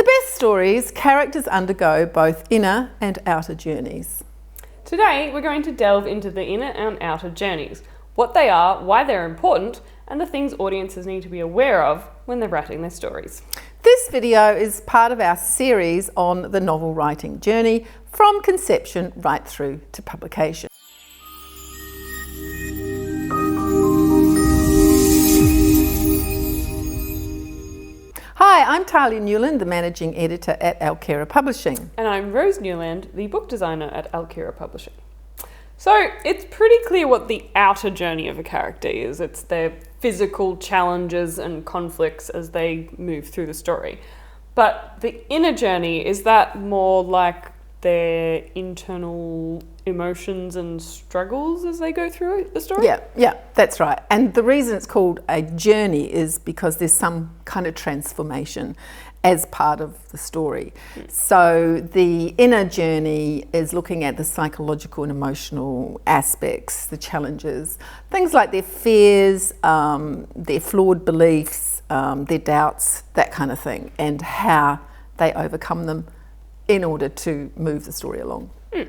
the best stories, characters undergo both inner and outer journeys. Today, we're going to delve into the inner and outer journeys, what they are, why they're important, and the things audiences need to be aware of when they're writing their stories. This video is part of our series on the novel writing journey from conception right through to publication. Hi, I'm Talia Newland, the Managing Editor at Alkira Publishing. And I'm Rose Newland, the book designer at Alkira Publishing. So it's pretty clear what the outer journey of a character is. It's their physical challenges and conflicts as they move through the story. But the inner journey, is that more like their internal emotions and struggles as they go through the story? Yeah, that's right. And the reason it's called a journey is because there's some kind of transformation as part of the story. So the inner journey is looking at the psychological and emotional aspects, the challenges, things like their fears, their flawed beliefs, their doubts, that kind of thing, and how they overcome them in order to move the story along. Yeah.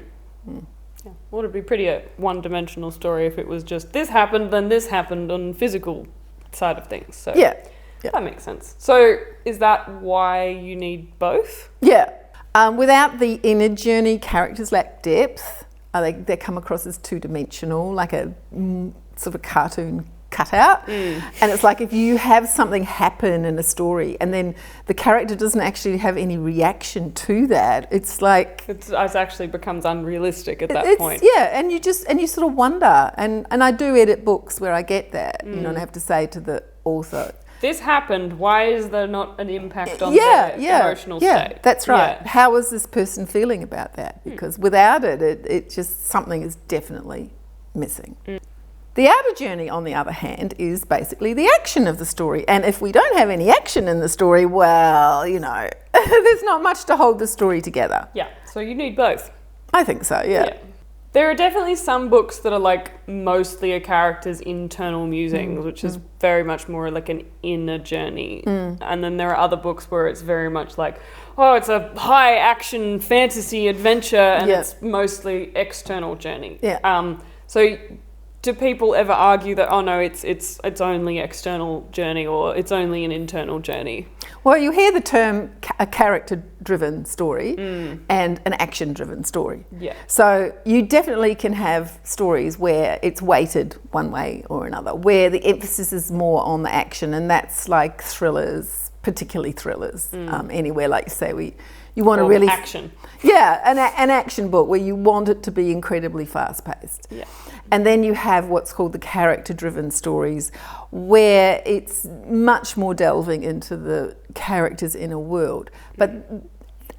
Well, it'd be pretty a one-dimensional story if it was just this happened, then this happened on the physical side of things. So yeah. That makes sense. So is that why you need both? Yeah. Without the inner journey, characters lack depth. They come across as two-dimensional, like a sort of cartoon cutout. And it's like if you have something happen in a story and then the character doesn't actually have any reaction to that, it's like it actually becomes unrealistic at that point. Yeah, and you sort of wonder. And I do edit books where I get that, and I have to say to the author, this happened, why is there not an impact on their emotional state? Yeah, that's right. Yeah. How is this person feeling about that? Because without it just something is definitely missing. The outer journey, on the other hand, is basically the action of the story. And if we don't have any action in the story, well, there's not much to hold the story together. Yeah, so you need both. I think so, yeah. There are definitely some books that are like mostly a character's internal musings, which is very much more like an inner journey. And then there are other books where it's very much like, oh, it's a high action fantasy adventure and it's mostly external journey. Yeah. So do people ever argue that, oh no, it's only external journey or it's only an internal journey? Well, you hear the term a character-driven story and an action-driven story. Yeah. So you definitely can have stories where it's weighted one way or another, where the emphasis is more on the action, and that's like thrillers, particularly thrillers. Anywhere, like you say, you want to really action. Yeah, an action book where you want it to be incredibly fast-paced. Yeah. And then you have what's called the character-driven stories, where it's much more delving into the character's inner world.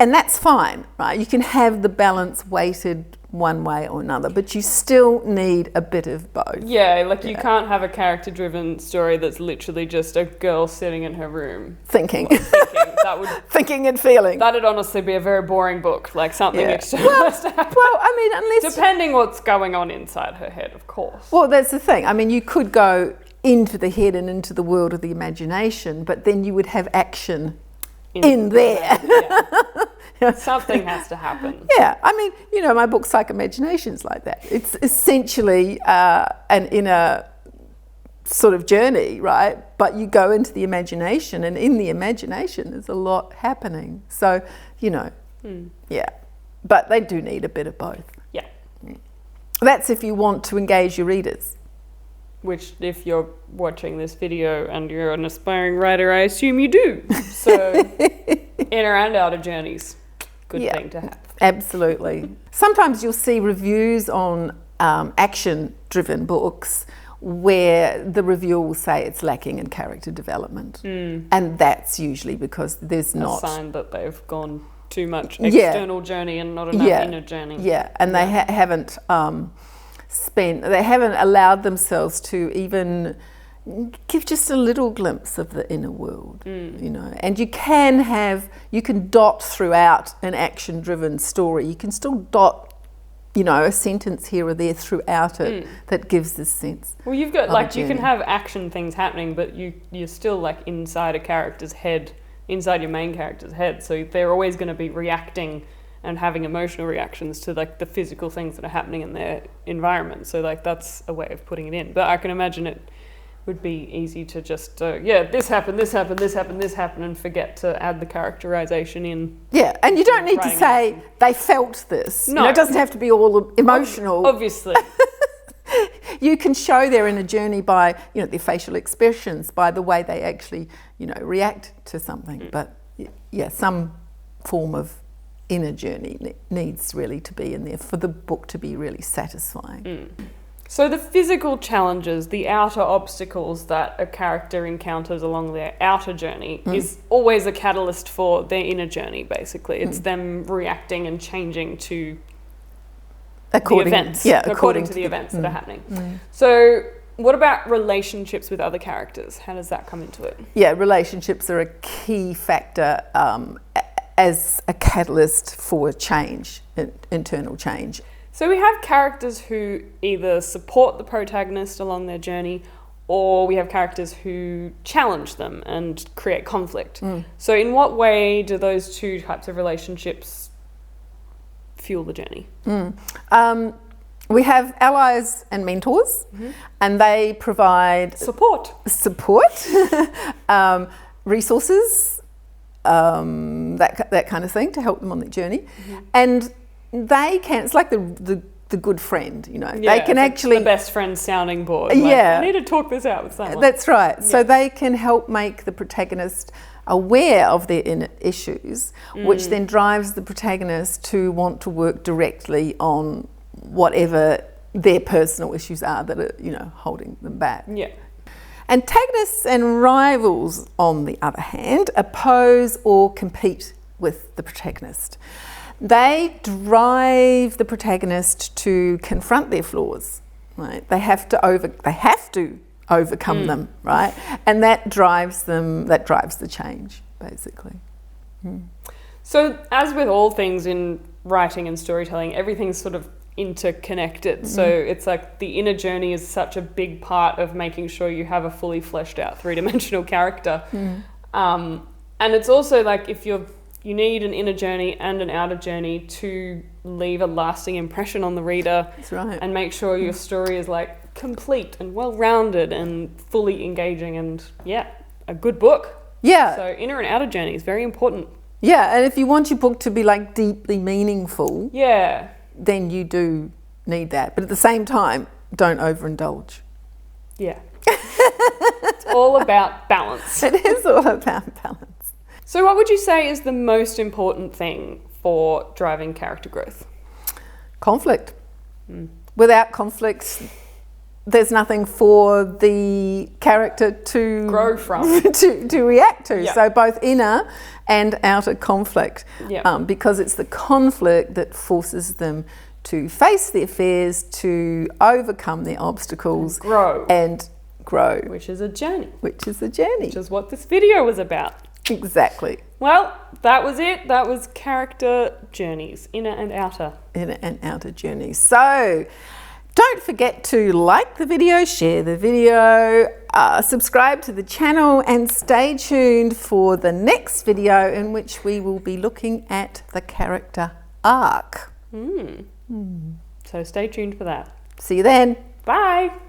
And that's fine, right? You can have the balance weighted one way or another, but you still need a bit of both. Yeah, like you can't have a character-driven story that's literally just a girl sitting in her room Thinking. Thinking and feeling. That'd honestly be a very boring book, like something external has to happen. Well, I mean, unless... Depending what's going on inside her head, of course. Well, that's the thing. I mean, you could go into the head and into the world of the imagination, but then you would have action in there. Something has to happen. Yeah, I mean, my book Psych Imagination's like that. It's essentially an inner sort of journey, right? But you go into the imagination, and in the imagination there's a lot happening. So, yeah. But they do need a bit of both. Yeah. That's if you want to engage your readers. Which, if you're watching this video and you're an aspiring writer, I assume you do. So, inner and outer journeys, good thing to have. Absolutely. Sometimes you'll see reviews on action-driven books where the reviewer will say it's lacking in character development. And that's usually because there's not... a sign that they've gone too much external journey and not enough inner journey. Yeah, and they haven't... they haven't allowed themselves to even give just a little glimpse of the inner world, and you can dot throughout an action-driven story. You can still dot, a sentence here or there throughout it that gives this sense. Well, you've got you can have action things happening, but you're still like inside a character's head inside your main character's head. So they're always going to be reacting and having emotional reactions to like the physical things that are happening in their environment. So like that's a way of putting it in. But I can imagine it would be easy to just, this happened, this happened, this happened, this happened, and forget to add the characterization in. Yeah, and you don't need to say they felt this. No. It doesn't have to be all emotional. Obviously. You can show their inner journey by, their facial expressions, by the way they actually, react to something. But yeah, some form of inner journey needs really to be in there for the book to be really satisfying. So the physical challenges, the outer obstacles that a character encounters along their outer journey is always a catalyst for their inner journey, basically. It's them reacting and changing to according to the events that are happening. So what about relationships with other characters? How does that come into it? Yeah, relationships are a key factor as a catalyst for change, internal change. So we have characters who either support the protagonist along their journey, or we have characters who challenge them and create conflict. So in what way do those two types of relationships fuel the journey? We have allies and mentors, and they provide Support, resources, that kind of thing to help them on their journey. And they can, it's like the good friend, they can actually... the best friend sounding board. Yeah. I need to talk this out with someone. That's right. Yeah. So they can help make the protagonist aware of their inner issues, which then drives the protagonist to want to work directly on whatever their personal issues are that are, holding them back. Yeah. Antagonists and rivals, on the other hand, oppose or compete with the protagonist. They drive the protagonist to confront their flaws, right? They have to overcome them, right? And that drives the change, basically. So as with all things in writing and storytelling, everything's sort of interconnected. So it's like the inner journey is such a big part of making sure you have a fully fleshed out three-dimensional character. And it's also like if you need an inner journey and an outer journey to leave a lasting impression on the reader. That's right. And make sure your story is like complete and well-rounded and fully engaging and a good book. Yeah. So inner and outer journey is very important. Yeah, and if you want your book to be like deeply meaningful, then you do need that. But at the same time, don't overindulge. Yeah. It's all about balance. It is all about balance. So what would you say is the most important thing for driving character growth? Conflict. Without conflict, there's nothing for the character to grow from, to react to. Yeah. So both inner and outer conflict, because it's the conflict that forces them to face their fears, to overcome their obstacles, and grow. Which is a journey. Which is what this video was about. Exactly. Well, that was it. That was character journeys, inner and outer. Inner and outer journeys. So don't forget to like the video, share the video, subscribe to the channel, and stay tuned for the next video in which we will be looking at the character arc. So stay tuned for that. See you then. Bye.